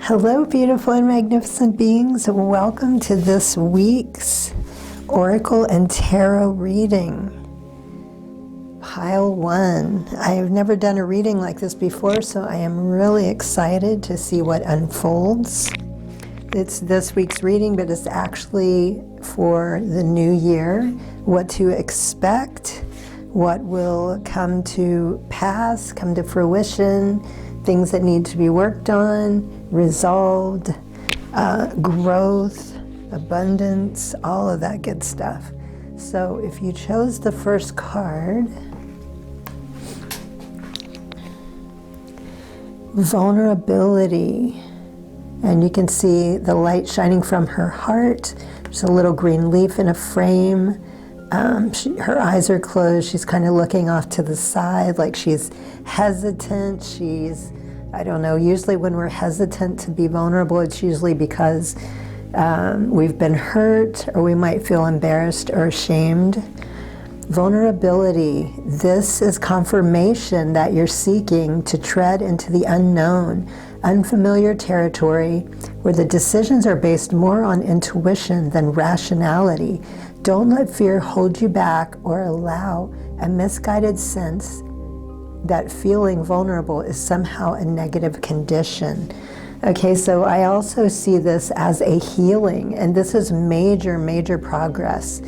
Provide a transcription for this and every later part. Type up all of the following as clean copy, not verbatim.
Hello, beautiful and magnificent beings. Welcome to this week's Oracle and Tarot reading. Pile 1. I have never done a reading like this before, so I am really excited to see what unfolds. It's this week's reading, but it's actually for the new year, what to expect, what will come to pass, come to fruition, things that need to be worked on, resolved, growth, abundance, all of that good stuff. So if you chose the first card, vulnerability, and you can see the light shining from her heart. There's a little green leaf in a frame. Her eyes are closed. She's kind of looking off to the side like she's hesitant. I don't know, usually when we're hesitant to be vulnerable, it's usually because we've been hurt, or we might feel embarrassed or ashamed. Vulnerability, this is confirmation that you're seeking to tread into the unknown, unfamiliar territory where the decisions are based more on intuition than rationality. Don't let fear hold you back or allow a misguided sense that feeling vulnerable is somehow a negative condition. Okay, so I also see this as a healing, and this is major, major progress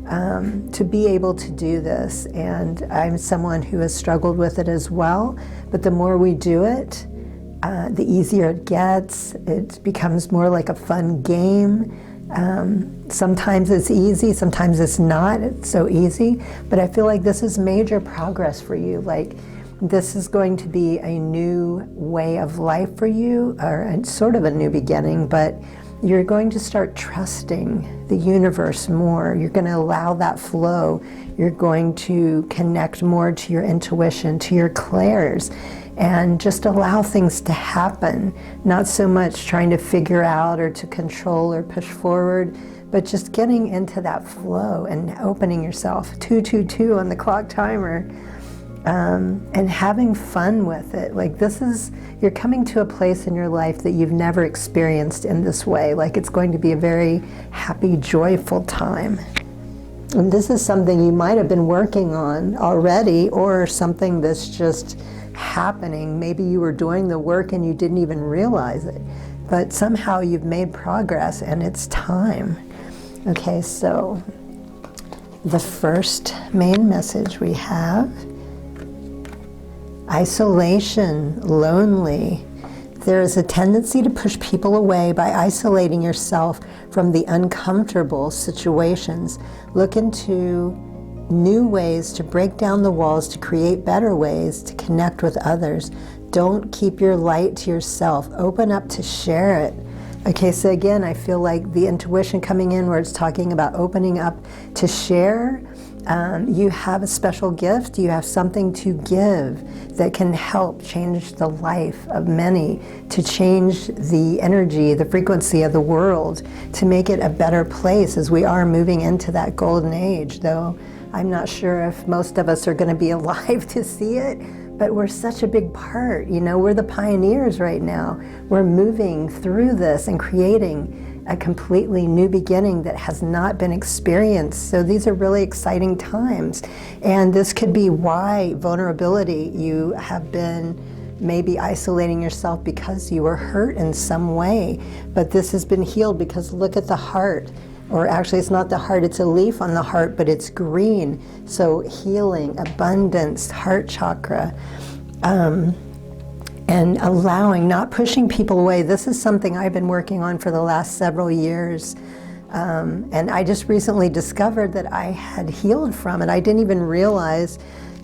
to be able to do this. And I'm someone who has struggled with it as well, but the more we do it, the easier it gets. It becomes more like a fun game. Sometimes it's easy, sometimes it's not. It's so easy, but I feel like this is major progress for you. Like, this is going to be a new way of life for you, or sort of a new beginning, but you're going to start trusting the universe more. You're going to allow that flow. You're going to connect more to your intuition, to your clairs, and just allow things to happen. Not so much trying to figure out or to control or push forward, but just getting into that flow and opening yourself. 222 on the clock timer. And having fun with it. Like, you're coming to a place in your life that you've never experienced in this way. Like, it's going to be a very happy, joyful time. And this is something you might have been working on already, or something that's just happening. Maybe you were doing the work and you didn't even realize it, but somehow you've made progress and it's time. Okay, so the first main message we have: isolation, lonely. There is a tendency to push people away by isolating yourself from the uncomfortable situations. Look into new ways to break down the walls, to create better ways to connect with others. Don't keep your light to yourself. Open up to share it. Okay, so again, I feel like the intuition coming in where it's talking about opening up to share. You have a special gift, you have something to give that can help change the life of many, to change the energy, the frequency of the world, to make it a better place as we are moving into that golden age. Though I'm not sure if most of us are going to be alive to see it, but we're such a big part. You know, we're the pioneers right now. We're moving through this and creating a completely new beginning that has not been experienced. So these are really exciting times. And this could be why vulnerability, you have been maybe isolating yourself because you were hurt in some way. But this has been healed because look at the heart. Or actually, it's not the heart, it's a leaf on the heart, but it's green. So healing, abundance, heart chakra. And allowing, not pushing people away. This is something I've been working on for the last several years. And I just recently discovered that I had healed from it. I didn't even realize,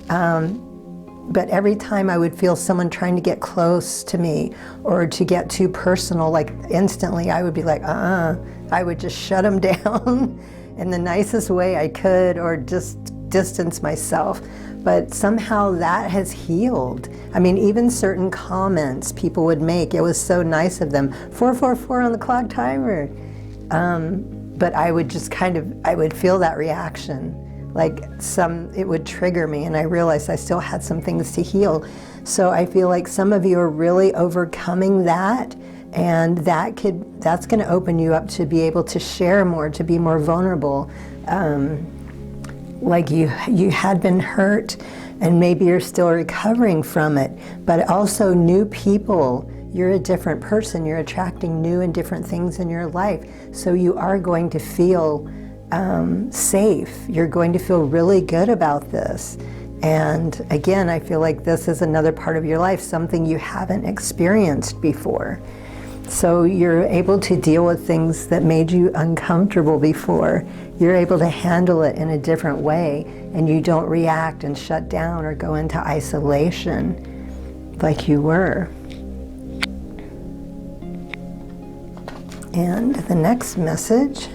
but every time I would feel someone trying to get close to me or to get too personal, like instantly I would be like, I would just shut them down in the nicest way I could, or just distance myself. But somehow that has healed. I mean, even certain comments people would make, it was so nice of them. 444 on the clock timer. But I would just I would feel that reaction. Like it would trigger me, and I realized I still had some things to heal. So I feel like some of you are really overcoming that And that's going to open you up to be able to share more, to be more vulnerable. Like you had been hurt, and maybe you're still recovering from it, but also new people. You're a different person. You're attracting new and different things in your life. So you are going to feel safe. You're going to feel really good about this. And again, I feel like this is another part of your life, something you haven't experienced before. So you're able to deal with things that made you uncomfortable before. You're able to handle it in a different way, and you don't react and shut down or go into isolation like you were. And the next message,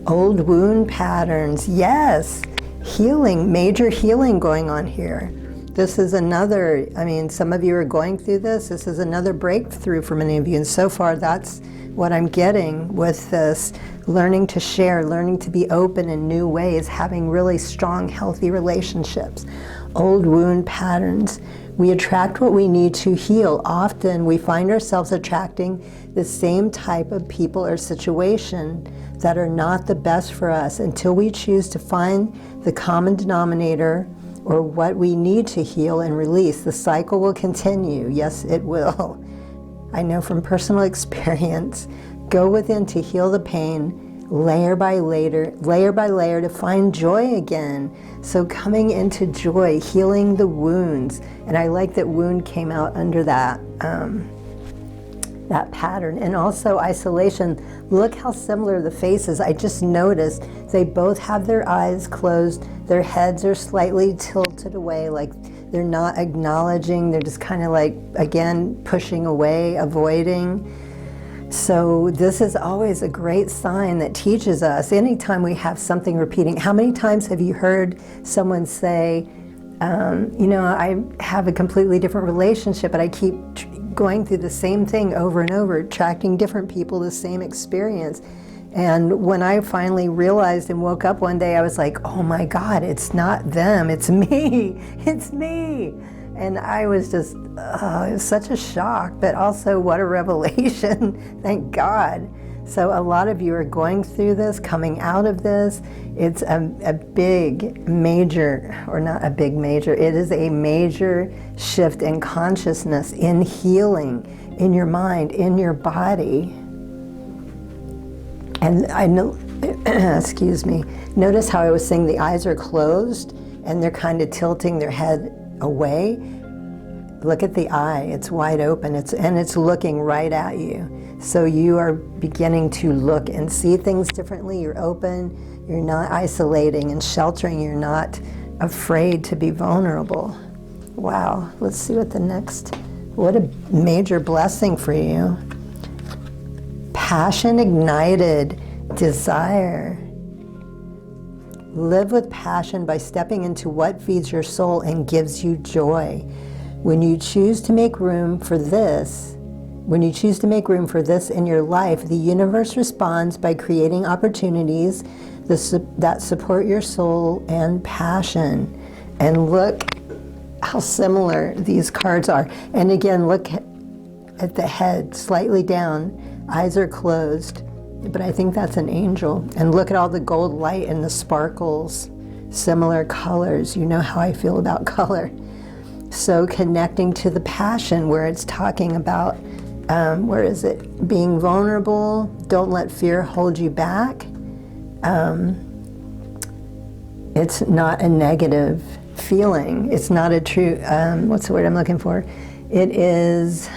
old wound patterns. Yes, healing, major healing going on here. This is another, I mean, some of you are going through this. This is another breakthrough for many of you. And so far, that's what I'm getting with this, learning to share, learning to be open in new ways, having really strong, healthy relationships. Old wound patterns. We attract what we need to heal. Often we find ourselves attracting the same type of people or situation that are not the best for us until we choose to find the common denominator or what we need to heal and release. The cycle will continue. Yes, it will. I know from personal experience. Go within to heal the pain, layer by layer to find joy again. So coming into joy, healing the wounds. And I like that wound came out under that pattern. And also isolation. Look how similar the faces. I just noticed they both have their eyes closed. Their heads are slightly tilted away, like they're not acknowledging. They're just kind of like, again, pushing away, avoiding. So this is always a great sign that teaches us, anytime we have something repeating. How many times have you heard someone say, you know, I have a completely different relationship, but I keep going through the same thing over and over, attracting different people, the same experience. And when I finally realized and woke up one day, I was like, oh my God, it's not them, it's me, it's me. And I was just, it was such a shock, but also what a revelation, thank God. So a lot of you are going through this, coming out of this. It's a big, major, or not a big, major, it is a major shift in consciousness, in healing, in your mind, in your body. And I know, excuse me, notice how I was saying the eyes are closed and they're kind of tilting their head away. Look at the eye, it's wide open, and it's looking right at you. So you are beginning to look and see things differently. You're open, you're not isolating and sheltering, you're not afraid to be vulnerable. Wow, let's see what the next, what a major blessing for you. Passion ignited, desire. Live with passion by stepping into what feeds your soul and gives you joy. When you choose to make room for this, in your life, the universe responds by creating opportunities that support your soul and passion. And look how similar these cards are. And again, look at the head, slightly down, eyes are closed, but I think that's an angel. And look at all the gold light and the sparkles, similar colors. You know how I feel about color. So connecting to the passion where it's talking about, where is it? Being vulnerable, don't let fear hold you back. It's not a negative feeling. It's not a true, what's the word I'm looking for? It isn't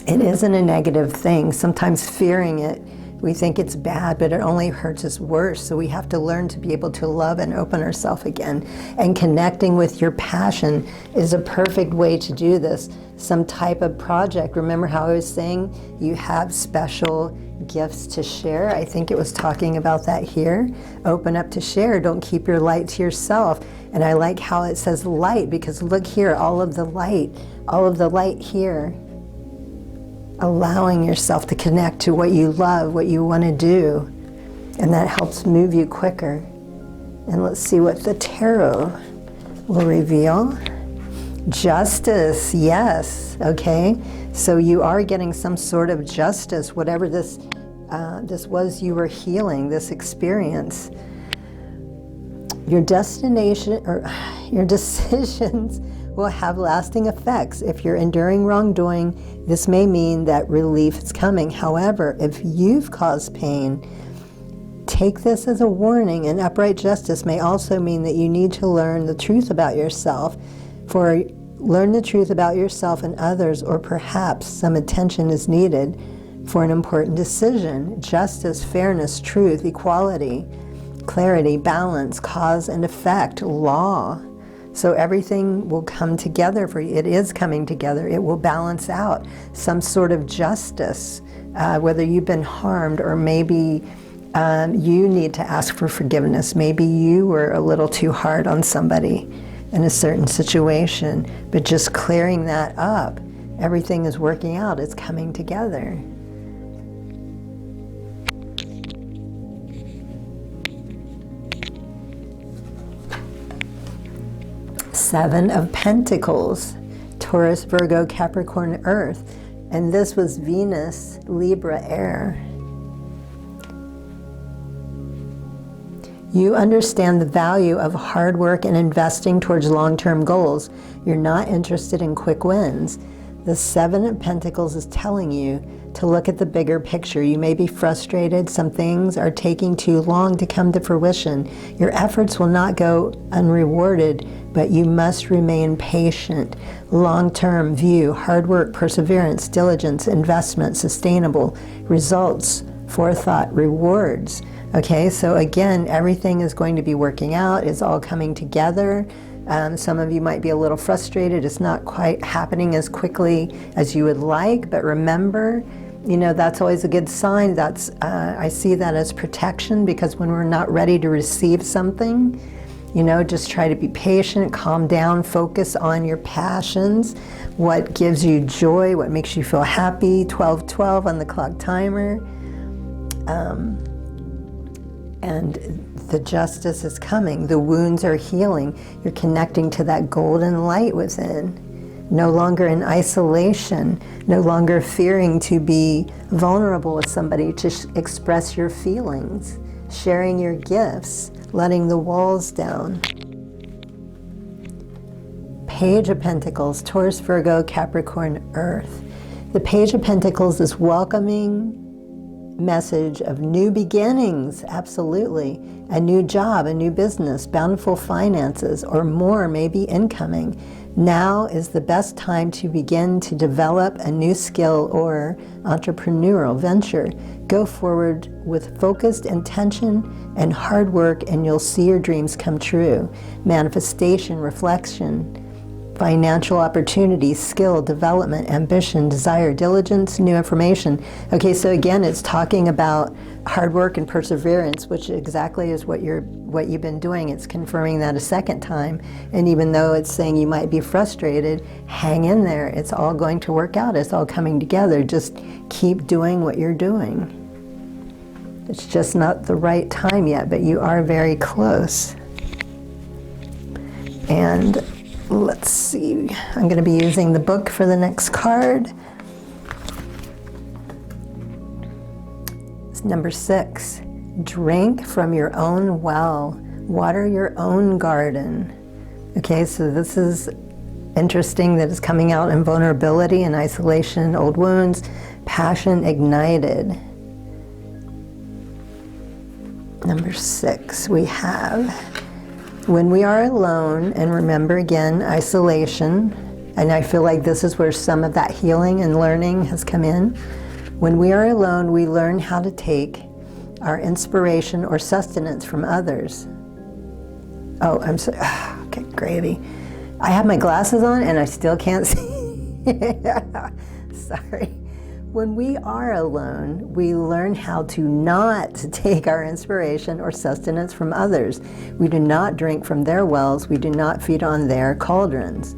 a negative thing. Sometimes fearing it, we think it's bad, but it only hurts us worse. So we have to learn to be able to love and open ourselves again. And connecting with your passion is a perfect way to do this. Some type of project. Remember how I was saying you have special gifts to share? I think it was talking about that here. Open up to share. Don't keep your light to yourself. And I like how it says light, because look here, all of the light here. Allowing yourself to connect to what you love, what you want to do. And that helps move you quicker. And let's see what the tarot will reveal. Justice, yes, okay? So you are getting some sort of justice, whatever this was you were healing, this experience. Your destination or your decisions will have lasting effects. If you're enduring wrongdoing, this may mean that relief is coming. However, if you've caused pain, take this as a warning, and upright justice may also mean that you need to learn the truth about yourself. For learn the truth about yourself and others, or perhaps some attention is needed for an important decision. Justice, fairness, truth, equality, clarity, balance, cause and effect, law. So everything will come together for you. It is coming together. It will balance out some sort of justice, whether you've been harmed or maybe you need to ask for forgiveness. Maybe you were a little too hard on somebody in a certain situation, but just clearing that up, everything is working out, it's coming together. Seven of Pentacles, Taurus, Virgo, Capricorn, Earth, and this was Venus, Libra, Air. You understand the value of hard work and investing towards long-term goals. You're not interested in quick wins. The Seven of Pentacles is telling you to look at the bigger picture. You may be frustrated. Some things are taking too long to come to fruition. Your efforts will not go unrewarded, but you must remain patient. Long-term view, hard work, perseverance, diligence, investment, sustainable results, forethought, rewards. Okay, so again, everything is going to be working out. It's all coming together. Some of you might be a little frustrated. It's not quite happening as quickly as you would like, but remember, you know, that's always a good sign. That's I see that as protection, because when we're not ready to receive something, you know, just try to be patient, calm down, focus on your passions, what gives you joy, what makes you feel happy. 12:12 on the clock timer. And the justice is coming. The wounds are healing. You're connecting to that golden light within. No longer in isolation. No longer fearing to be vulnerable with somebody, to express your feelings. Sharing your gifts. Letting the walls down. Page of Pentacles, Taurus, Virgo, Capricorn, Earth. The Page of Pentacles is welcoming message of new beginnings, absolutely. A new job, a new business, bountiful finances, or more may be incoming. Now is the best time to begin to develop a new skill or entrepreneurial venture. Go forward with focused intention and hard work, and you'll see your dreams come true. Manifestation, reflection, financial opportunities, skill, development, ambition, desire, diligence, new information. Okay, so again, it's talking about hard work and perseverance, which exactly is what you've been doing. It's confirming that a second time. And even though it's saying you might be frustrated, hang in there. It's all going to work out. It's all coming together. Just keep doing what you're doing. It's just not the right time yet, but you are very close. And let's see, I'm going to be using the book for the next card. It's number 6. Drink from your own well. Water your own garden. Okay, so this is interesting that it's coming out in vulnerability and isolation, old wounds, passion ignited. Number 6, we have when we are alone, and remember again, isolation, and I feel like this is where some of that healing and learning has come in. When we are alone, we learn how to take our inspiration or sustenance from others. Oh, I'm sorry. Okay, gravy. I have my glasses on and I still can't see. Sorry. When we are alone, we learn how to not take our inspiration or sustenance from others. We do not drink from their wells. We do not feed on their cauldrons.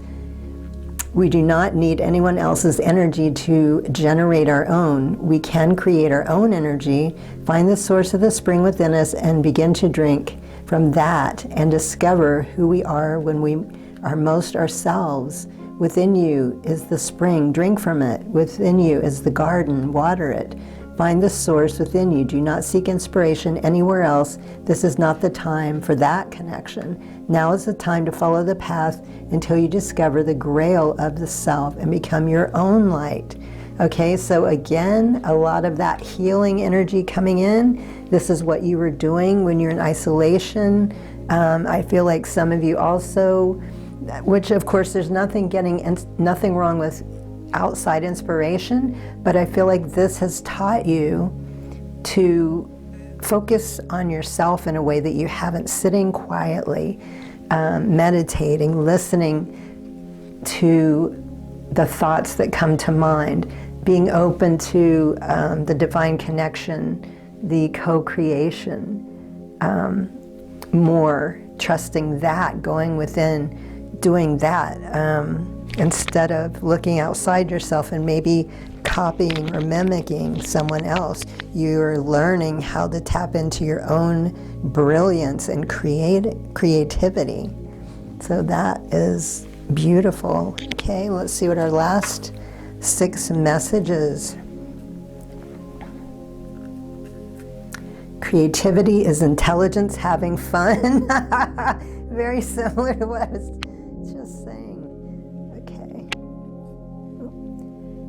We do not need anyone else's energy to generate our own. We can create our own energy, find the source of the spring within us, and begin to drink from that and discover who we are when we are most ourselves. Within you is the spring, drink from it. Within you is the garden, water it. Find the source within you. Do not seek inspiration anywhere else. This is not the time for that connection. Now is the time to follow the path until you discover the grail of the self and become your own light. Okay, so again, a lot of that healing energy coming in. This is what you were doing when you're in isolation. I feel like some of you also, which of course there's nothing wrong with outside inspiration, but I feel like this has taught you to focus on yourself in a way that you haven't, sitting quietly, meditating, listening to the thoughts that come to mind, being open to the divine connection, the co-creation, more trusting that, going within, doing that, instead of looking outside yourself and maybe copying or mimicking someone else. You're learning how to tap into your own brilliance and creativity. So that is beautiful. Okay, let's see what our last 6 messages. Creativity is intelligence having fun. Very similar to what I was just saying. Okay.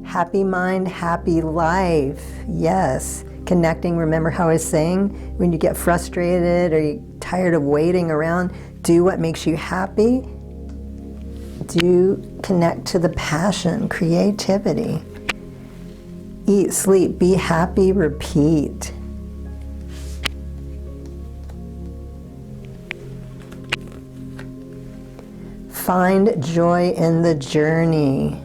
Happy mind, happy life. Yes. Connecting, remember how I was saying, when you get frustrated or you're tired of waiting around, do what makes you happy. Do connect to the passion, creativity. Eat, sleep, be happy, repeat. Find joy in the journey.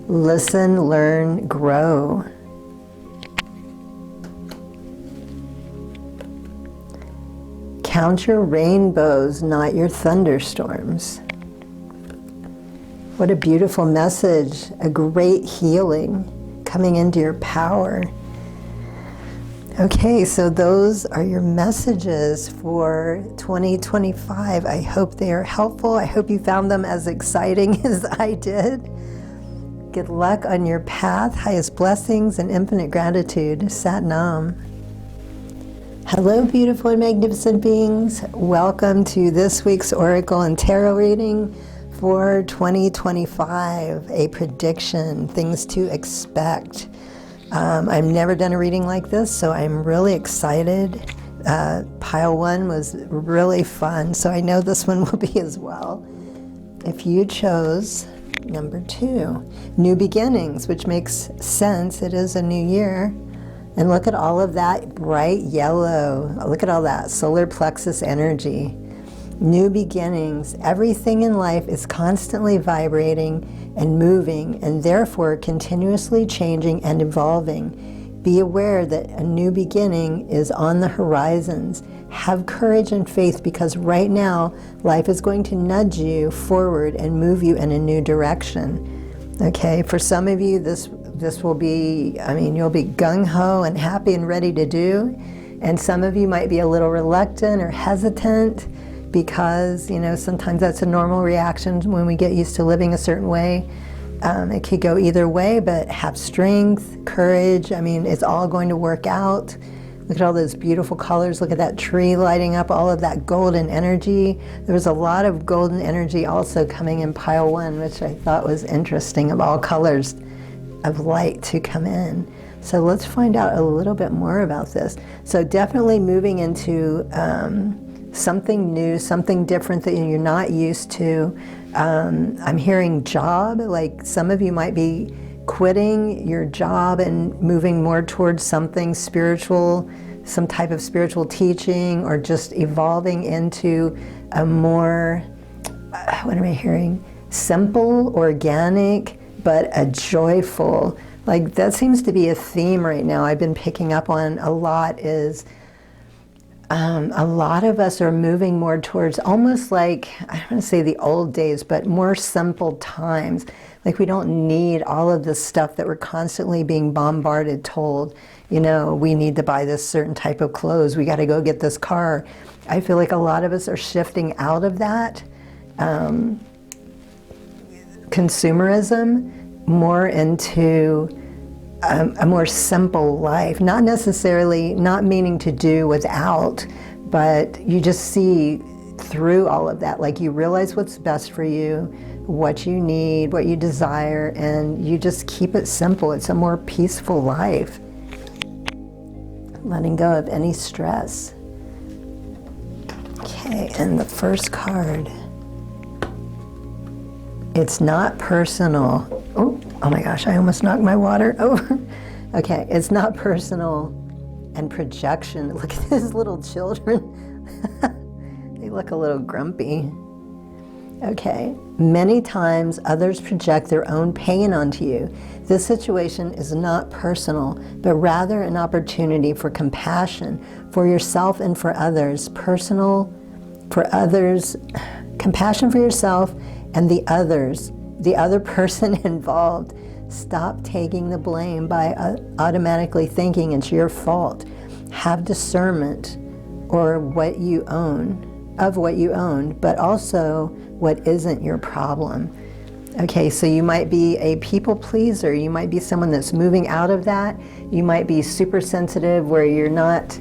Listen, learn, grow. Count your rainbows, not your thunderstorms. What a beautiful message, a great healing, coming into your power. Okay, so those are your messages for 2025. I hope they are helpful. I hope you found them as exciting as I did. Good luck on your path, highest blessings and infinite gratitude. Sat Nam. Hello, beautiful and magnificent beings. Welcome to this week's Oracle and Tarot reading for 2025, a prediction, things to expect. I've never done a reading like this, so I'm really excited. Pile 1 was really fun, so I know this one will be as well. If you chose number 2, new beginnings, which makes sense, it is a new year. And look at all of that bright yellow. Look at all that solar plexus energy. New beginnings. Everything in life is constantly vibrating and moving, and therefore continuously changing and evolving. Be aware that a new beginning is on the horizons. Have courage and faith, because right now life is going to nudge you forward and move you in a new direction. Okay, for some of you this will be, you'll be gung-ho and happy and ready to do, and some of you might be a little reluctant or hesitant, because sometimes that's a normal reaction when we get used to living a certain way. It could go either way, but have strength, courage. It's all going to work out. Look at all those beautiful colors. Look at that tree lighting up, all of that golden energy. There was a lot of golden energy also coming in pile 1, which I thought was interesting, of all colors of light to come in. So let's find out a little bit more about this. So definitely moving into something new, something different that you're not used to. I'm hearing job, like some of you might be quitting your job and moving more towards something spiritual, some type of spiritual teaching, or just evolving into a more, what am I hearing? Simple, organic, but a joyful. Like that seems to be a theme right now I've been picking up on a lot, is A lot of us are moving more towards almost like, I don't want to say the old days, but more simple times. Like we don't need all of this stuff that we're constantly being bombarded, told, you know, we need to buy this certain type of clothes, we got to go get this car. I feel like a lot of us are shifting out of that consumerism more into a more simple life, not necessarily, not meaning to do without, but you just see through all of that. Like you realize what's best for you, what you need, what you desire, and you just keep it simple. It's a more peaceful life. Letting go of any stress. Okay, and the first card. It's not personal. Oh my gosh, I almost knocked my water over. Okay, it's not personal and projection. Look at these little children. They look a little grumpy. Okay, many times others project their own pain onto you. This situation is not personal, but rather an opportunity for compassion for yourself and for others. Personal for others, compassion for yourself and the others, the other person involved. Stop taking the blame by automatically thinking it's your fault. Have discernment or what you own, of what you own, but also what isn't your problem. Okay, so you might be a people pleaser. You might be someone that's moving out of that. You might be super sensitive where you're not,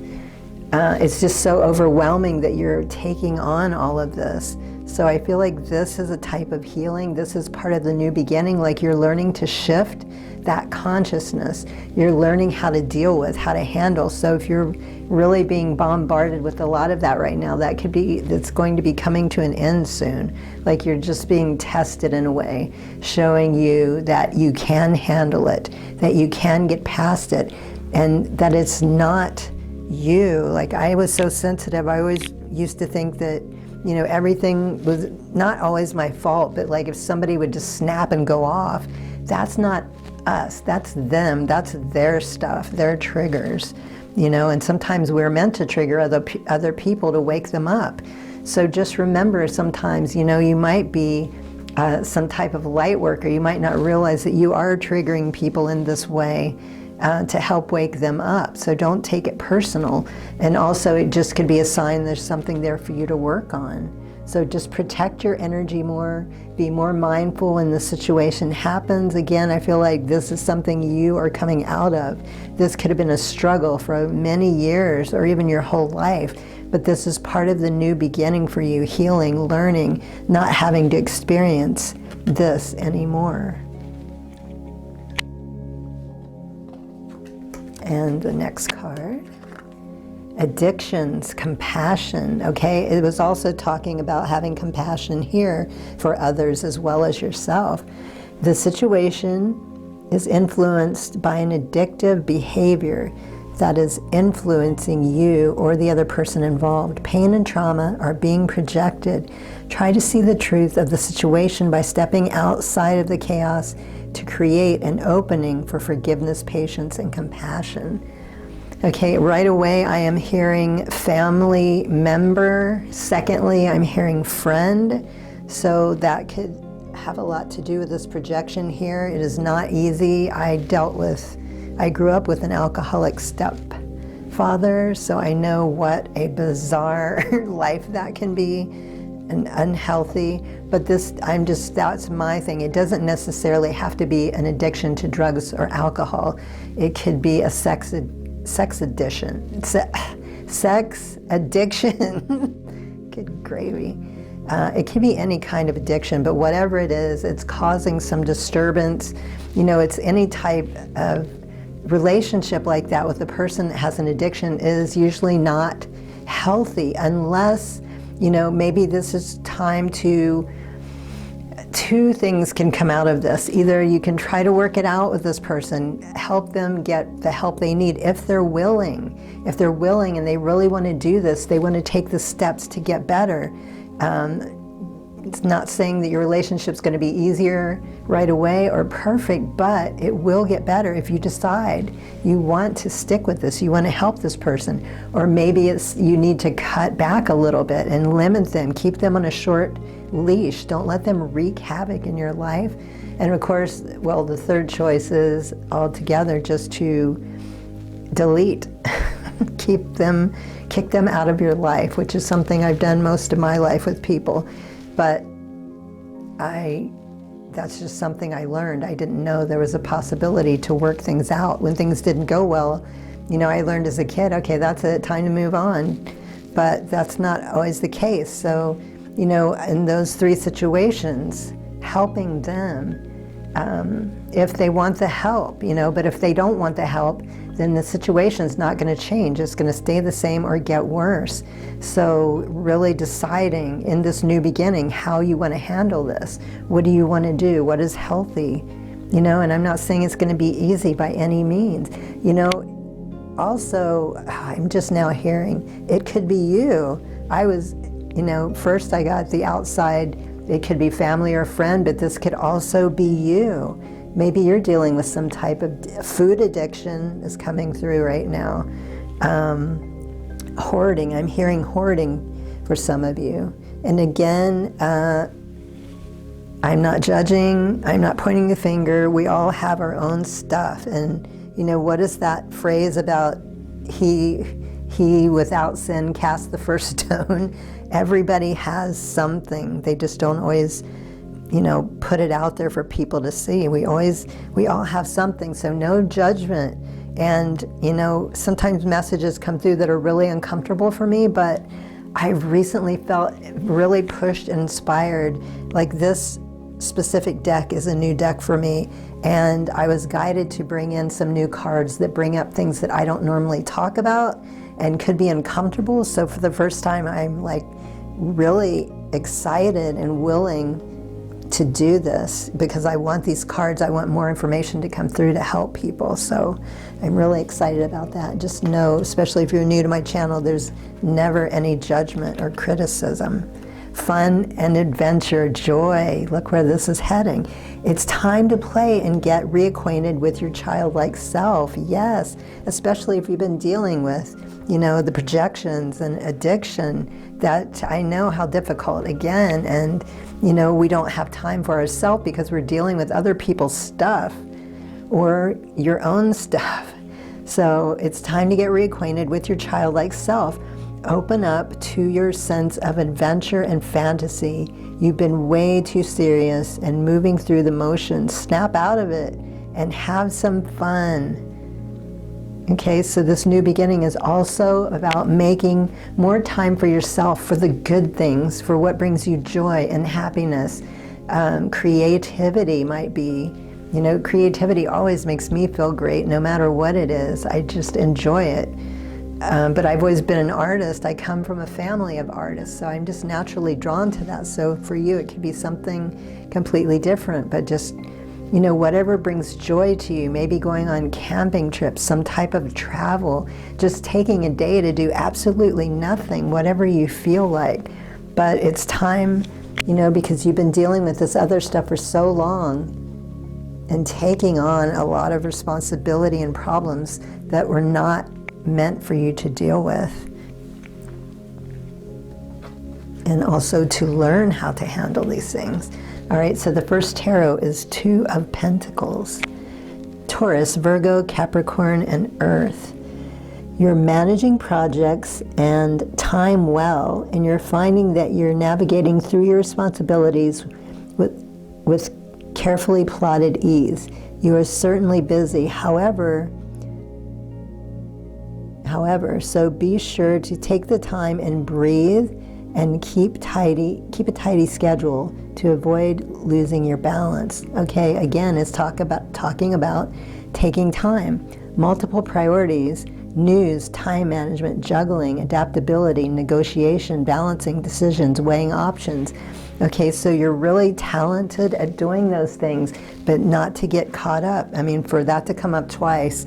it's just so overwhelming that you're taking on all of this. So I feel like this is a type of healing. This is part of the new beginning, like you're learning to shift that consciousness. You're learning how to deal with, how to handle. So if you're really being bombarded with a lot of that right now, that could be, that's going to be coming to an end soon. Like you're just being tested in a way, showing you that you can handle it, that you can get past it, and that it's not you. Like I was so sensitive, I always used to think that, you know, everything was not always my fault, but like if somebody would just snap and go off, that's not us, that's them, that's their stuff, their triggers, you know, and sometimes we're meant to trigger other people to wake them up. So just remember sometimes, you know, you might be some type of light worker, you might not realize that you are triggering people in this way to help wake them up. So don't take it personal. And also it just could be a sign there's something there for you to work on. So just protect your energy more, be more mindful when the situation happens. Again, I feel like this is something you are coming out of. This could have been a struggle for many years or even your whole life, but this is part of the new beginning for you, healing, learning, not having to experience this anymore. And the next card, addictions, compassion, okay? It was also talking about having compassion here for others as well as yourself. The situation is influenced by an addictive behavior that is influencing you or the other person involved. Pain and trauma are being projected. Try to see the truth of the situation by stepping outside of the chaos to create an opening for forgiveness, patience, and compassion. Okay, right away I am hearing family member. Secondly, I'm hearing friend. So that could have a lot to do with this projection here. It is not easy. I grew up with an alcoholic stepfather, so I know what a bizarre life that can be and unhealthy. But that's my thing. It doesn't necessarily have to be an addiction to drugs or alcohol. It could be a sex addiction. Sex addiction. Good gravy. It can be any kind of addiction, but whatever it is, it's causing some disturbance. You know, it's any type of relationship like that with a person that has an addiction is usually not healthy unless, you know, maybe this is time to, two things can come out of this. Either you can try to work it out with this person, help them get the help they need if they're willing. If they're willing and they really want to do this, they want to take the steps to get better. It's not saying that your relationship's going to be easier right away or perfect, but it will get better if you decide you want to stick with this, you want to help this person. Or maybe it's you need to cut back a little bit and limit them, keep them on a short leash. Don't let them wreak havoc in your life. And of course, well, the third choice is altogether just to delete, kick them out of your life, which is something I've done most of my life with people. But that's just something I learned. I didn't know there was a possibility to work things out. When things didn't go well, I learned as a kid, okay, that's it, time to move on. But that's not always the case. So, in those three situations, helping them, if they want the help, but if they don't want the help, then the situation's not going to change. It's going to stay the same or get worse. So really deciding in this new beginning how you want to handle this. What do you want to do? What is healthy? And I'm not saying it's going to be easy by any means. Also, I'm just now hearing, it could be you. I was, first I got the outside, it could be family or friend, but this could also be you. Maybe you're dealing with some type of food addiction is coming through right now. Hoarding, I'm hearing hoarding for some of you. And again, I'm not judging, I'm not pointing the finger. We all have our own stuff. And what is that phrase about he without sin cast the first stone? Everybody has something. They just don't always put it out there for people to see. We all have something, so no judgment. And, sometimes messages come through that are really uncomfortable for me, but I've recently felt really pushed and inspired. Like this specific deck is a new deck for me, and I was guided to bring in some new cards that bring up things that I don't normally talk about and could be uncomfortable. So for the first time, I'm like really excited and willing to do this because I want these cards, I want more information to come through to help people. So I'm really excited about that. Just know, especially if you're new to my channel, there's never any judgment or criticism. Fun and adventure, joy, look where this is heading. It's time to play and get reacquainted with your childlike self. Yes, especially if you've been dealing with, the projections and addiction, that I know how difficult again. And, we don't have time for ourselves because we're dealing with other people's stuff or your own stuff. So it's time to get reacquainted with your childlike self. Open up to your sense of adventure and fantasy. You've been way too serious and moving through the motions. Snap out of it and have some fun. Okay, so this new beginning is also about making more time for yourself, for the good things, for what brings you joy and happiness. Creativity might be, creativity always makes me feel great no matter what it is. I just enjoy it. But I've always been an artist. I come from a family of artists, so I'm just naturally drawn to that. So for you, it could be something completely different, but just, whatever brings joy to you, maybe going on camping trips, some type of travel, just taking a day to do absolutely nothing, whatever you feel like. But it's time, because you've been dealing with this other stuff for so long and taking on a lot of responsibility and problems that were not meant for you to deal with. And also to learn how to handle these things. All right, so the first tarot is Two of Pentacles. Taurus, Virgo, Capricorn, and Earth. You're managing projects and time well, and you're finding that you're navigating through your responsibilities with carefully plotted ease. You are certainly busy. However, so be sure to take the time and breathe and keep a tidy schedule to avoid losing your balance. Okay, again, it's talking about taking time, multiple priorities, news, time management, juggling, adaptability, negotiation, balancing decisions, weighing options. Okay, so you're really talented at doing those things, but not to get caught up. I mean, for that to come up twice,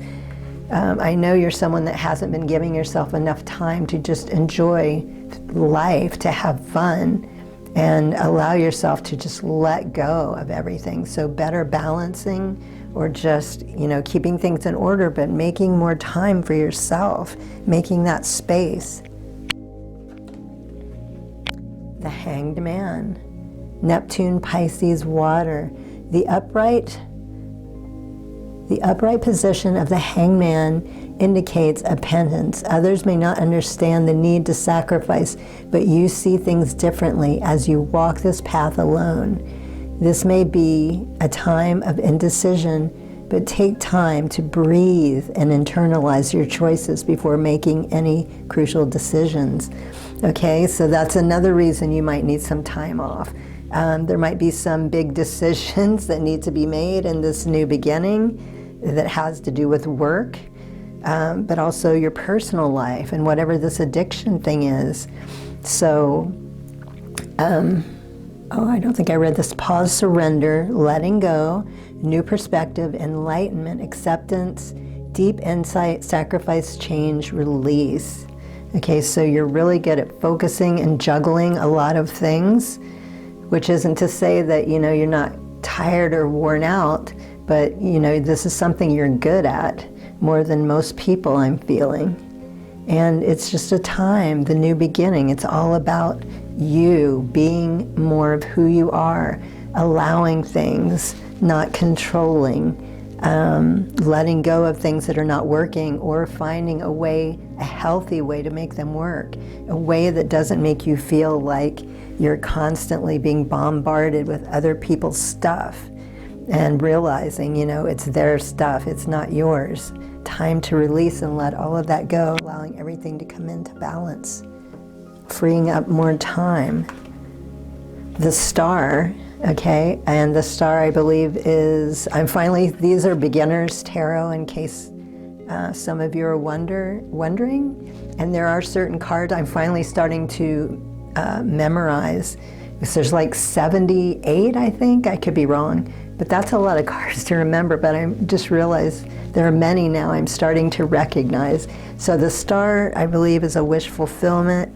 I know you're someone that hasn't been giving yourself enough time to just enjoy life, to have fun. and allow yourself to just let go of everything. So better balancing, or just, keeping things in order, but making more time for yourself, making that space. The Hanged Man, Neptune, Pisces, water. The upright position of the hangman indicates a penance. Others may not understand the need to sacrifice, but you see things differently as you walk this path alone. This may be a time of indecision, but take time to breathe and internalize your choices before making any crucial decisions. Okay, so that's another reason you might need some time off. There might be some big decisions that need to be made in this new beginning that has to do with work, but also your personal life and whatever this addiction thing is. So, I don't think I read this. Pause, surrender, letting go, new perspective, enlightenment, acceptance, deep insight, sacrifice, change, release. Okay, so you're really good at focusing and juggling a lot of things, which isn't to say that, you're not tired or worn out, but, this is something you're good at more than most people, I'm feeling. And it's just a time, the new beginning. It's all about you being more of who you are, allowing things, not controlling, letting go of things that are not working, or finding a healthy way to make them work, a way that doesn't make you feel like you're constantly being bombarded with other people's stuff, and realizing, it's their stuff, it's not yours. Time to release and let all of that go, allowing everything to come into balance, freeing up more time. The Star, okay, and the Star, I believe, is, these are beginners tarot in case some of you are wondering, and there are certain cards I'm finally starting to memorize. There's like 78, I think, I could be wrong, but that's a lot of cards to remember, but I just realized there are many now I'm starting to recognize. So the Star, I believe, is a wish fulfillment,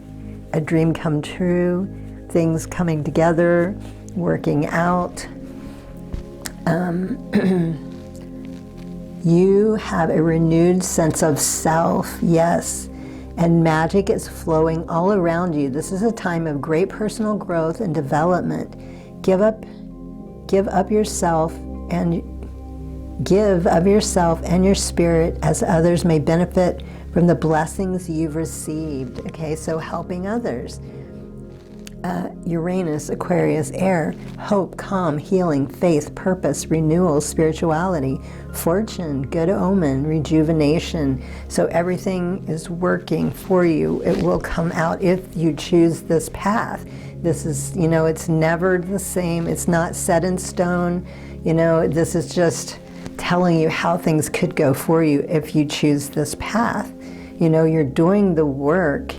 a dream come true, things coming together, working out. You have a renewed sense of self, yes, and magic is flowing all around you. This is a time of great personal growth and development. Give of yourself and your spirit, as others may benefit from the blessings you've received. Okay, so helping others. Uranus, Aquarius, air, hope, calm, healing, faith, purpose, renewal, spirituality, fortune, good omen, rejuvenation. So everything is working for you. It will come out if you choose this path. This is, it's never the same. It's not set in stone. This is just telling you how things could go for you if you choose this path. You're doing the work.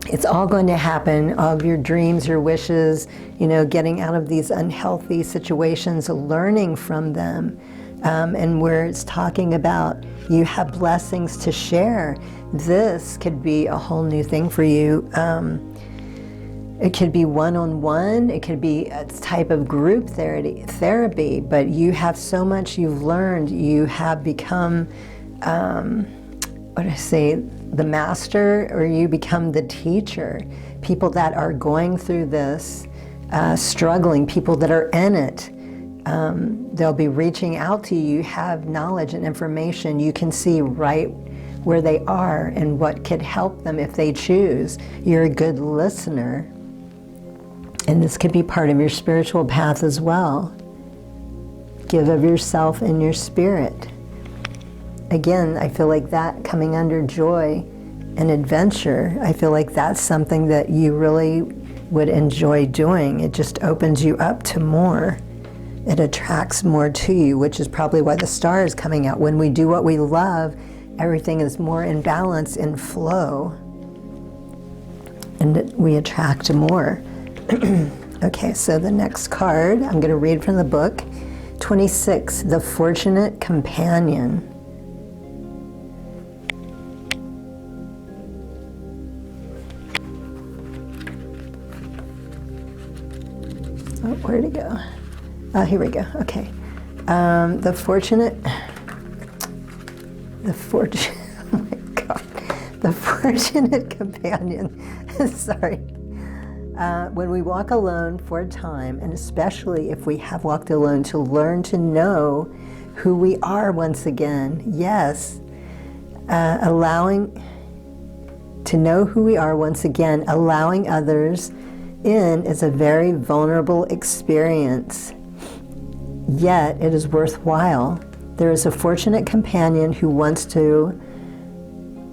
It's all going to happen, all of your dreams, your wishes, getting out of these unhealthy situations, learning from them. And where it's talking about you have blessings to share, this could be a whole new thing for you. It could be one-on-one, it could be a type of group therapy, but you have so much you've learned. You have become, the master, or you become the teacher. People that are going through this, struggling, people that are in it, they'll be reaching out to you. You have knowledge and information. You can see right where they are and what could help them if they choose. You're a good listener. And this could be part of your spiritual path as well. Give of yourself and your spirit. Again, I feel like that coming under joy and adventure, I feel like that's something that you really would enjoy doing. It just opens you up to more. It attracts more to you, which is probably why the Star is coming out. When we do what we love, everything is more in balance, in flow, and we attract more. Okay, so the next card, I'm going to read from the book, 26, The Fortunate Companion. Oh, where'd it go? Oh, here we go. Okay. The fortunate, oh my God, the fortunate companion. Sorry. When we walk alone for a time, and especially if we have walked alone, to learn to know who we are once again. Yes. Allowing to know who we are once again, allowing others in is a very vulnerable experience. Yet it is worthwhile. There is a fortunate companion who wants to,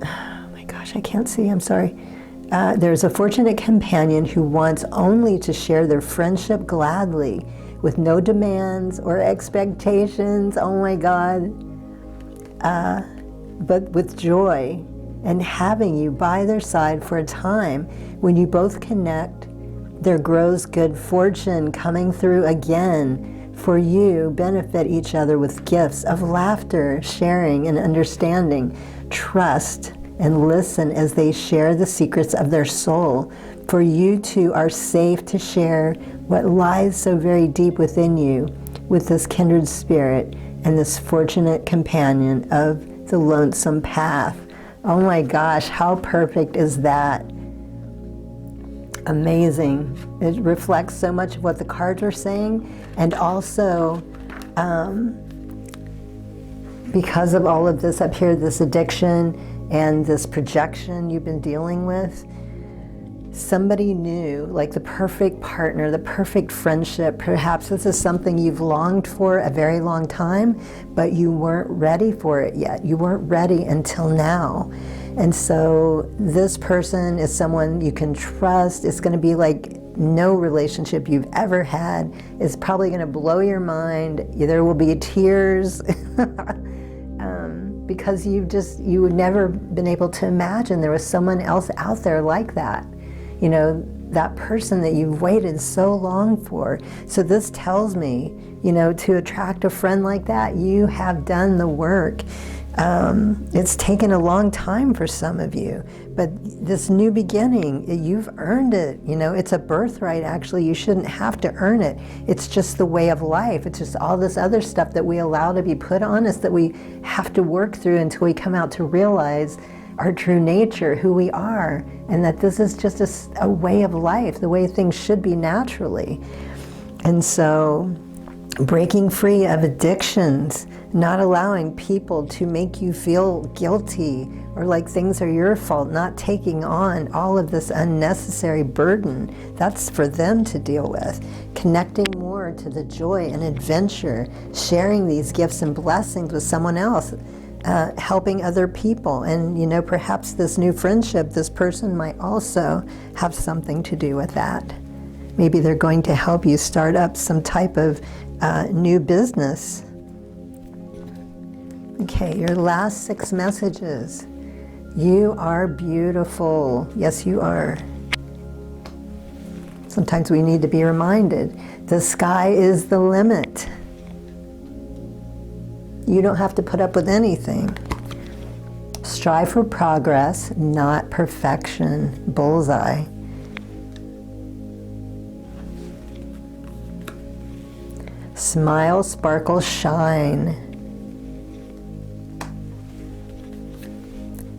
oh my gosh, I can't see, I'm sorry. There's a fortunate companion who wants only to share their friendship gladly, with no demands or expectations, oh my God, but with joy, and having you by their side for a time. When you both connect, there grows good fortune coming through again. For you benefit each other with gifts of laughter, sharing and understanding. Trust and listen as they share the secrets of their soul. For you two are safe to share what lies so very deep within you with this kindred spirit and this fortunate companion of the lonesome path. Oh my gosh, how perfect is that? Amazing. It reflects so much of what the cards are saying, and also because of all of this up here, this addiction and this projection you've been dealing with, somebody new, like the perfect partner, the perfect friendship. Perhaps this is something you've longed for a very long time, but you weren't ready for it yet. You weren't ready until now. And so this person is someone you can trust. It's going to be like no relationship you've ever had. It's probably going to blow your mind. There will be tears because you would never been able to imagine there was someone else out there like that. You know, that person that you've waited so long for. So this tells me, you know, to attract a friend like that, you have done the work. It's taken a long time for some of you, but this new beginning, you've earned it. You know, it's a birthright, actually. You shouldn't have to earn it. It's just the way of life. It's just all this other stuff that we allow to be put on us that we have to work through until we come out to realize our true nature, who we are, and that this is just a way of life, the way things should be naturally. And so breaking free of addictions, not allowing people to make you feel guilty or like things are your fault, not taking on all of this unnecessary burden. That's for them to deal with. Connecting more to the joy and adventure, sharing these gifts and blessings with someone else, helping other people. And, you know, perhaps this new friendship, this person might also have something to do with that. Maybe they're going to help you start up some type of new business. Okay, your last 6 messages. You are beautiful. Yes, you are. Sometimes we need to be reminded. The sky is the limit. You don't have to put up with anything. Strive for progress, not perfection. Bullseye. Smile, sparkle, shine.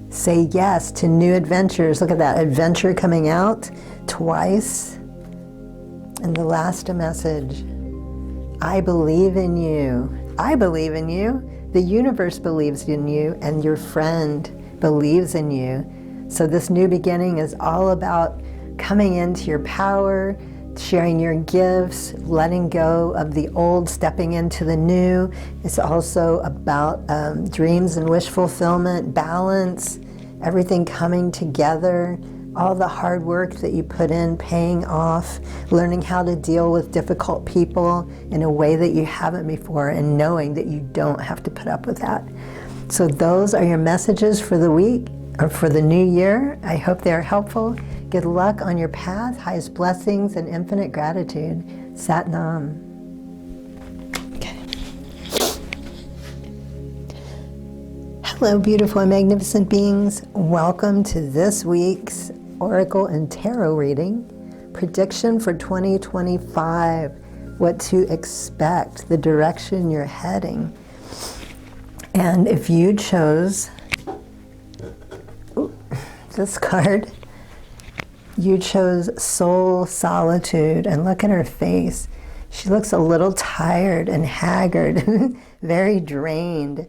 Say yes to new adventures. Look at that, adventure coming out twice. And the last message, I believe in you. I believe in you. The universe believes in you, and your friend believes in you. So this new beginning is all about coming into your power, sharing your gifts, letting go of the old, stepping into the new. It's also about dreams and wish fulfillment, balance, everything coming together, all the hard work that you put in paying off, learning how to deal with difficult people in a way that you haven't before, and knowing that you don't have to put up with that. So those are your messages for the week, or for the new year. I hope they're helpful. Good luck on your path, highest blessings and infinite gratitude. Sat Nam. Okay. Hello, beautiful and magnificent beings. Welcome to this week's Oracle and Tarot reading. Prediction for 2025. what to expect, the direction you're heading. And if you chose this card, you chose soul solitude, and look at her face. She looks a little tired and haggard, very drained.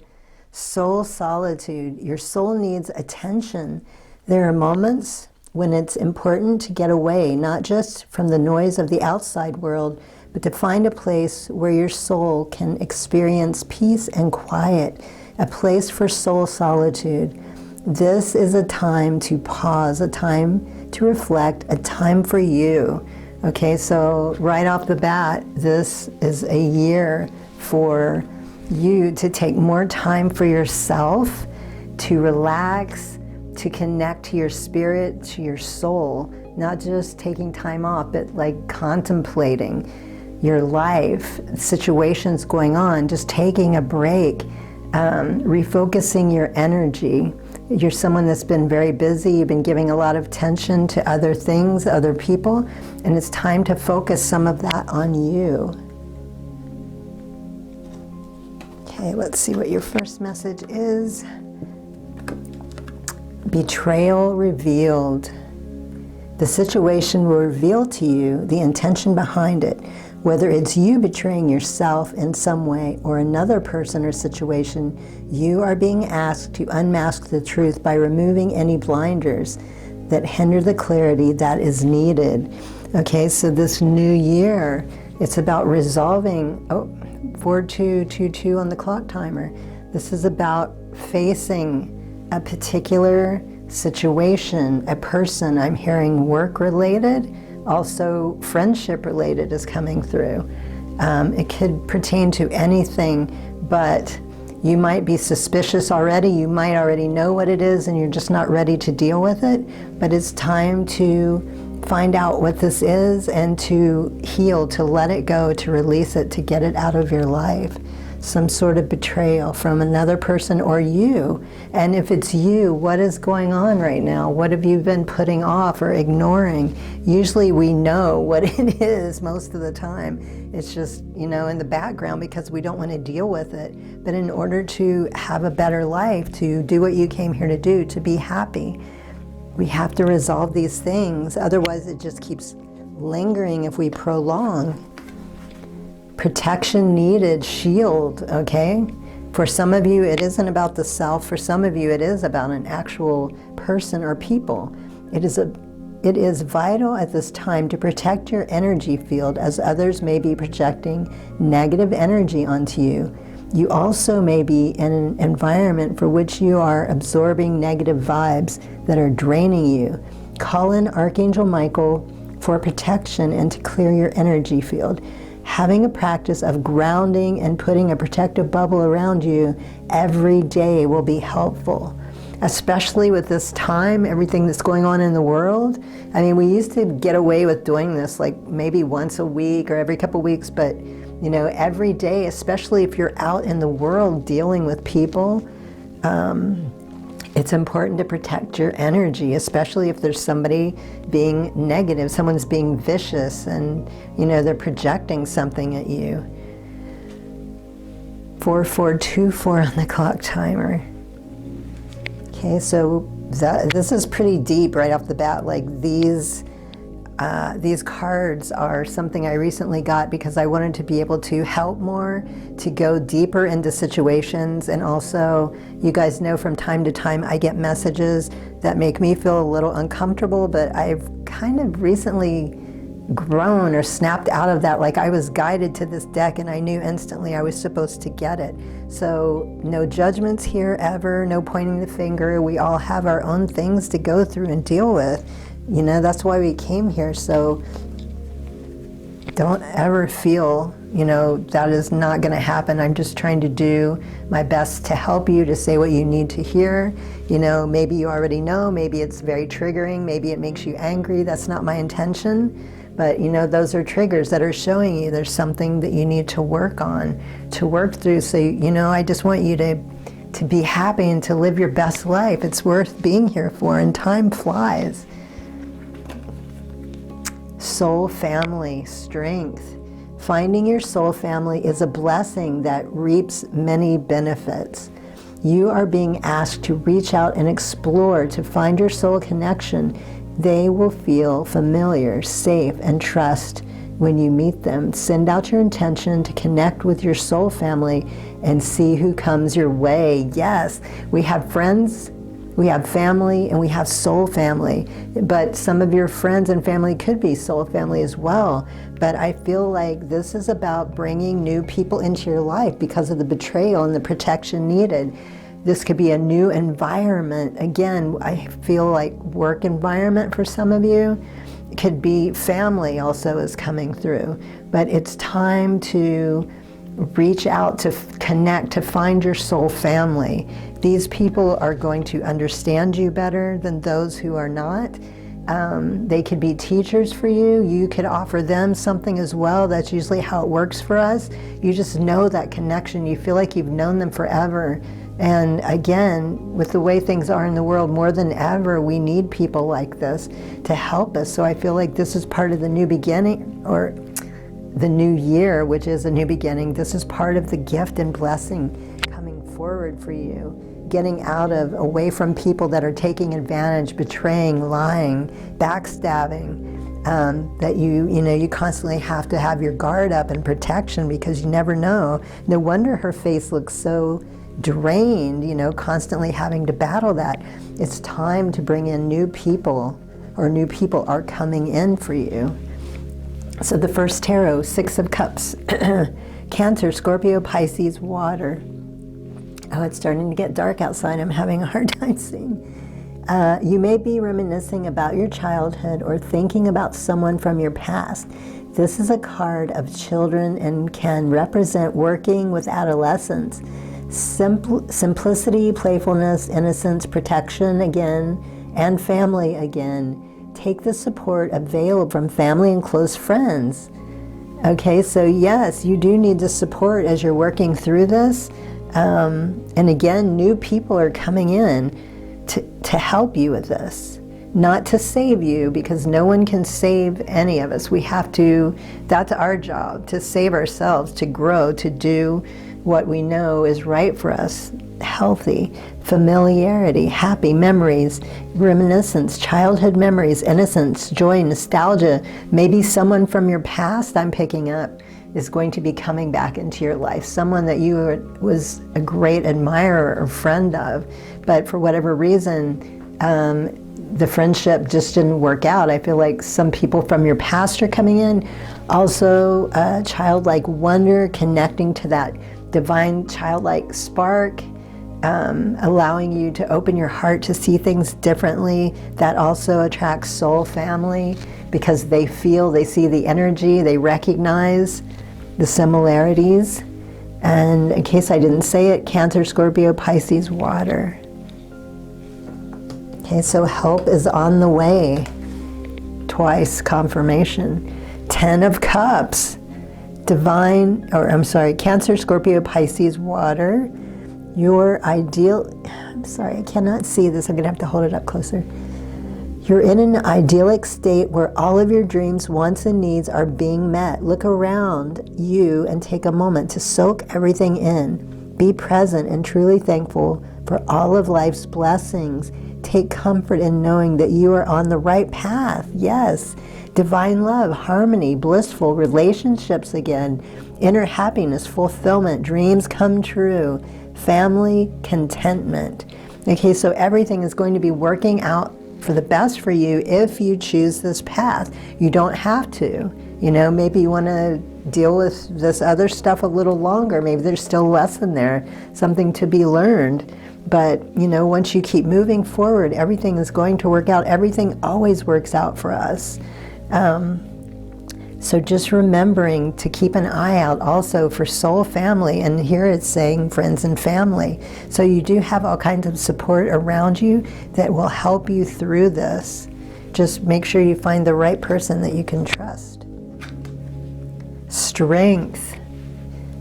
Soul solitude, your soul needs attention. There are moments when it's important to get away, not just from the noise of the outside world, but to find a place where your soul can experience peace and quiet, a place for soul solitude. This is a time to pause, a time to reflect, a time for you. Okay, so right off the bat, this is a year for you to take more time for yourself, to relax, to connect to your spirit, to your soul, not just taking time off, but like contemplating your life, situations going on, just taking a break, refocusing your energy. You're someone that's been very busy, you've been giving a lot of attention to other things, other people, and it's time to focus some of that on you. Okay, let's see what your first message is. Betrayal revealed. The situation will reveal to you the intention behind it, whether it's you betraying yourself in some way or another person or situation. You are being asked to unmask the truth by removing any blinders that hinder the clarity that is needed. Okay, so this new year, it's about resolving, 4222 on the clock timer. This is about facing a particular situation, a person. I'm hearing work related, also friendship related is coming through. It could pertain to anything, but you might be suspicious already. You might already know what it is and you're just not ready to deal with it. But it's time to find out what this is and to heal, to let it go, to release it, to get it out of your life. Some sort of betrayal from another person or you. And if it's you, what is going on right now? What have you been putting off or ignoring? Usually we know what it is most of the time. It's just, in the background because we don't want to deal with it. But in order to have a better life, to do what you came here to do, to be happy, we have to resolve these things. Otherwise it just keeps lingering if we prolong. Protection needed, shield, okay? For some of you, it isn't about the self. For some of you, it is about an actual person or people. It is vital at this time to protect your energy field, as others may be projecting negative energy onto you. You also may be in an environment for which you are absorbing negative vibes that are draining you. Call in Archangel Michael for protection and to clear your energy field. Having a practice of grounding and putting a protective bubble around you every day will be helpful, especially with this time, everything that's going on in the world. I mean, we used to get away with doing this like maybe once a week or every couple weeks, but every day, especially if you're out in the world dealing with people, it's important to protect your energy, especially if there's somebody being negative, someone's being vicious and, they're projecting something at you. 4424 on the clock timer. Okay, so this is pretty deep right off the bat. Like these cards are something I recently got because I wanted to be able to help more, to go deeper into situations. And also, you guys know from time to time I get messages that make me feel a little uncomfortable, but I've kind of recently grown or snapped out of that. Like I was guided to this deck and I knew instantly I was supposed to get it. So no judgments here ever, no pointing the finger. We all have our own things to go through and deal with. That's why we came here. So don't ever feel, that is not going to happen. I'm just trying to do my best to help you, to say what you need to hear. Maybe you already know, maybe it's very triggering, maybe it makes you angry. That's not my intention. But those are triggers that are showing you there's something that you need to work on, to work through. So, I just want you to be happy and to live your best life. It's worth being here for, and time flies. Soul, family, strength. Finding your soul family is a blessing that reaps many benefits. You are being asked to reach out and explore to find your soul connection. They will feel familiar, safe, and trust when you meet them. Send out your intention to connect with your soul family and see who comes your way. Yes, we have friends, we have family, and we have soul family. But some of your friends and family could be soul family as well. But I feel like this is about bringing new people into your life because of the betrayal and the protection needed. This could be a new environment. Again, I feel like work environment for some of you. It could be family also is coming through. But it's time to reach out, to connect, to find your soul family. These people are going to understand you better than those who are not. They could be teachers for you. You could offer them something as well. That's usually how it works for us. You just know that connection. You feel like you've known them forever. And again, with the way things are in the world, more than ever, we need people like this to help us. So I feel like this is part of the new beginning, or the new year, which is a new beginning. This is part of the gift and blessing coming forward for you. Getting away from people that are taking advantage, betraying, lying, backstabbing, that you constantly have to have your guard up and protection because you never know. No wonder her face looks so drained, constantly having to battle that. It's time to bring in new people, or new people are coming in for you. So the first tarot, Six of Cups, Cancer, Scorpio, Pisces, water. Oh, it's starting to get dark outside. I'm having a hard time seeing. You may be reminiscing about your childhood or thinking about someone from your past. This is a card of children and can represent working with adolescents. Simplicity, playfulness, innocence, protection again, and family again. Take the support available from family and close friends. Okay, so yes, you do need the support as you're working through this. And again, new people are coming in to help you with this. Not to save you, because no one can save any of us. We have to, that's our job, to save ourselves, to grow, to do what we know is right for us. Healthy, familiarity, happy memories, reminiscence, childhood memories, innocence, joy, nostalgia. Maybe someone from your past, I'm picking up, is going to be coming back into your life. Someone that you was a great admirer or friend of, but for whatever reason, the friendship just didn't work out. I feel like some people from your past are coming in. Also, childlike wonder, connecting to that divine childlike spark, allowing you to open your heart to see things differently. That also attracts soul family because they see the energy, they recognize the similarities. And in case I didn't say it, Cancer, Scorpio, Pisces, water. Okay, so help is on the way. Twice confirmation. 10 of Cups. Cancer, Scorpio, Pisces, water. Your ideal, I cannot see this. I'm going to have to hold it up closer. You're in an idyllic state where all of your dreams, wants, and needs are being met. Look around you and take a moment to soak everything in. Be present and truly thankful for all of life's blessings. Take comfort in knowing that you are on the right path. Yes. Divine love, harmony, blissful relationships again, inner happiness, fulfillment, dreams come true, family, contentment. Okay, so everything is going to be working out for the best for you if you choose this path. You don't have to. Maybe you want to deal with this other stuff a little longer. Maybe there's still a lesson there, something to be learned. But, once you keep moving forward, everything is going to work out. Everything always works out for us. So just remembering to keep an eye out also for soul family, and here it's saying friends and family. So you do have all kinds of support around you that will help you through this. Just make sure you find the right person that you can trust. Strength,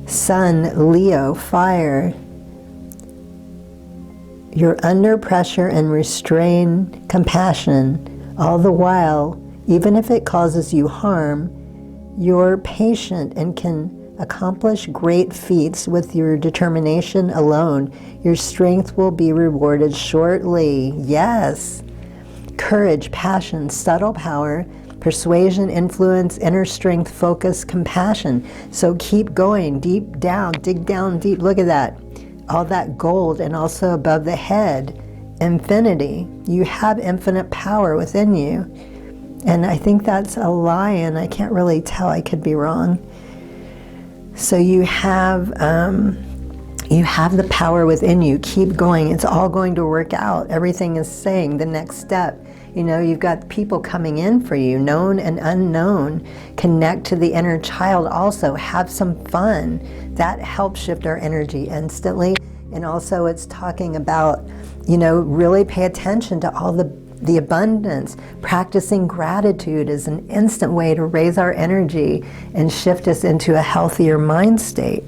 Sun, Leo, fire. You're under pressure and restrain compassion all the while. Even if it causes you harm, You're patient and can accomplish great feats with your determination alone. Your strength will be rewarded shortly. Yes. Courage, passion, subtle power, persuasion, influence, inner strength, focus, compassion. So keep going deep down, dig down deep. Look at that. All that gold, and also above the head, infinity. You have infinite power within you. And I think that's a lion. I can't really tell. I could be wrong. So you have the power within you. Keep going. It's all going to work out. Everything is saying the next step. You know, you've got people coming in for you, known and unknown. Connect to the inner child also. Have some fun. That helps shift our energy instantly. And also it's talking about, you know, really pay attention to all the abundance. Practicing gratitude is an instant way to raise our energy and shift us into a healthier mind state.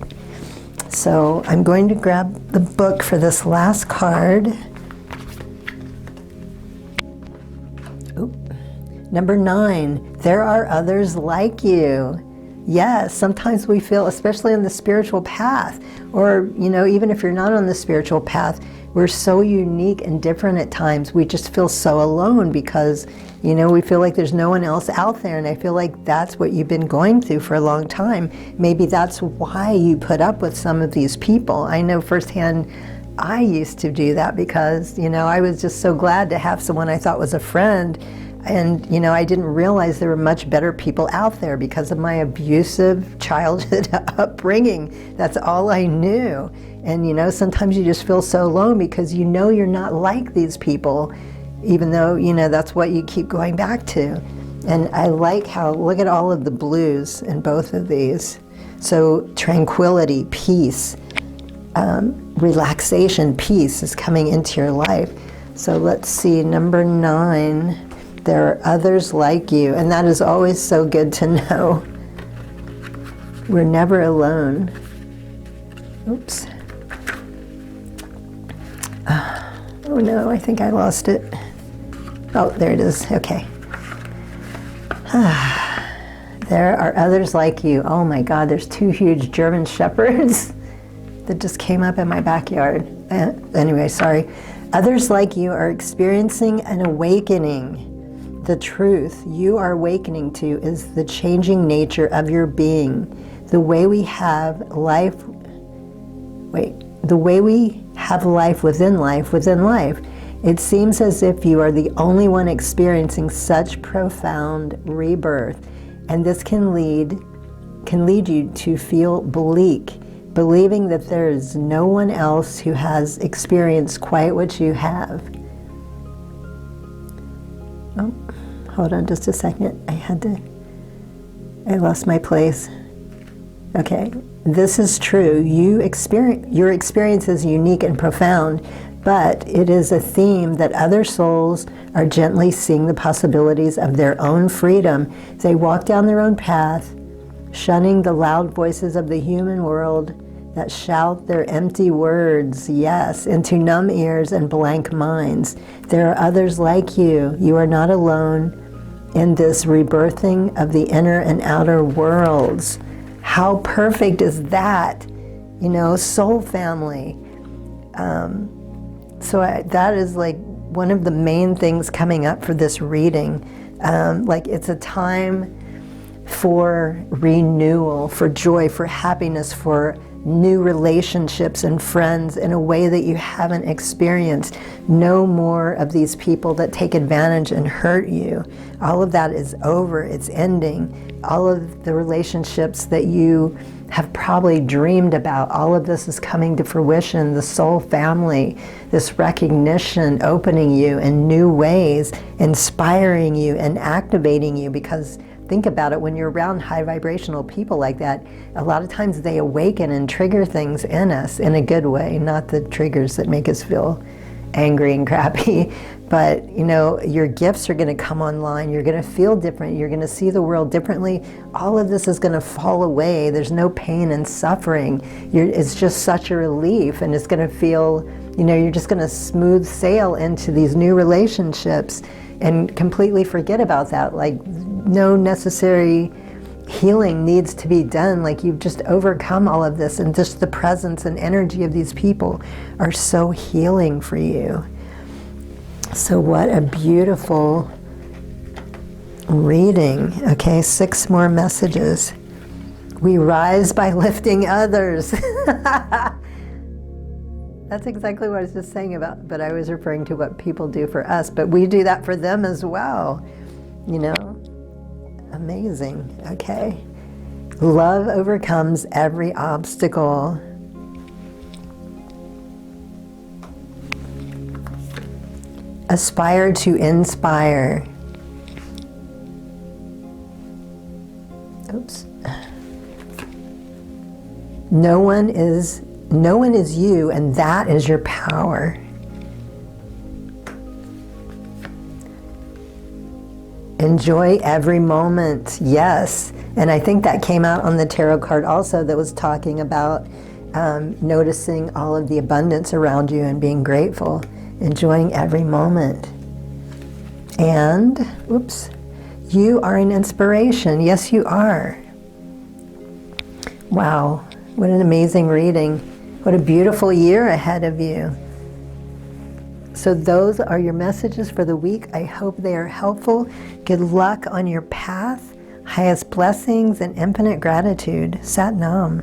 So I'm going to grab the book for this last card. Number 9, there are others like you. Yes, sometimes we feel, especially on the spiritual path, or, you know, even if you're not on the spiritual path, we're so unique and different at times. We just feel so alone because, you know, we feel like there's no one else out there. And I feel like that's what you've been going through for a long time. Maybe that's why you put up with some of these people. I know firsthand I used to do that because, you know, I was just so glad to have someone I thought was a friend. And, you know, I didn't realize there were much better people out there because of my abusive childhood upbringing. That's all I knew. And, you know, sometimes you just feel so alone because you know you're not like these people, even though, you know, that's what you keep going back to. And I like how, look at all of the blues in both of these. So tranquility, peace, relaxation, peace is coming into your life. So let's see, number 9. There are others like you, and that is always so good to know. We're never alone. Oops. Oh no, I think I lost it. Oh, there it is. Okay. There are others like you. Oh my God, there's 2 huge German shepherds that just came up in my backyard. Anyway, sorry. Others like you are experiencing an awakening. The truth you are awakening to is the changing nature of your being. The way we have life within life. It seems as if you are the only one experiencing such profound rebirth. And this can lead you to feel bleak, believing that there is no one else who has experienced quite what you have. Oh, hold on just a second. I lost my place. Okay, this is true. Your experience is unique and profound, but it is a theme that other souls are gently seeing the possibilities of their own freedom. They walk down their own path, shunning the loud voices of the human world that shout their empty words, yes, into numb ears and blank minds. There are others like you. You are not alone in this rebirthing of the inner and outer worlds. How perfect is that? You know, soul family. That is like one of the main things coming up for this reading. Like it's a time for renewal, for joy, for happiness, for new relationships and friends in a way that you haven't experienced. No more of these people that take advantage and hurt you. All of that is over, it's ending. All of the relationships that you have probably dreamed about, all of this is coming to fruition. The soul family, this recognition opening you in new ways, inspiring you and activating you, because think about it, when you're around high vibrational people like that, a lot of times they awaken and trigger things in us in a good way, not the triggers that make us feel angry and crappy. But, you know, your gifts are going to come online. You're going to feel different. You're going to see the world differently. All of this is going to fall away. There's no pain and suffering. It's just such a relief, and it's going to feel, you know, you're just going to smooth sail into these new relationships and completely forget about that. Like, no necessary healing needs to be done. Like you've just overcome all of this, and just the presence and energy of these people are so healing for you. So what a beautiful reading. Okay, 6 more messages. We rise by lifting others. That's exactly what I was just saying about, but I was referring to what people do for us, but we do that for them as well, you know? Amazing. Okay. Love overcomes every obstacle. Aspire to inspire. Oops. No one is you, and that is your power. Enjoy every moment. Yes. And I think that came out on the tarot card also, that was talking about noticing all of the abundance around you and being grateful, enjoying every moment. And, oops, you are an inspiration. Yes, you are. Wow, what an amazing reading. What a beautiful year ahead of you. So those are your messages for the week. I hope they are helpful. Good luck on your path. Highest blessings and infinite gratitude. Sat Nam.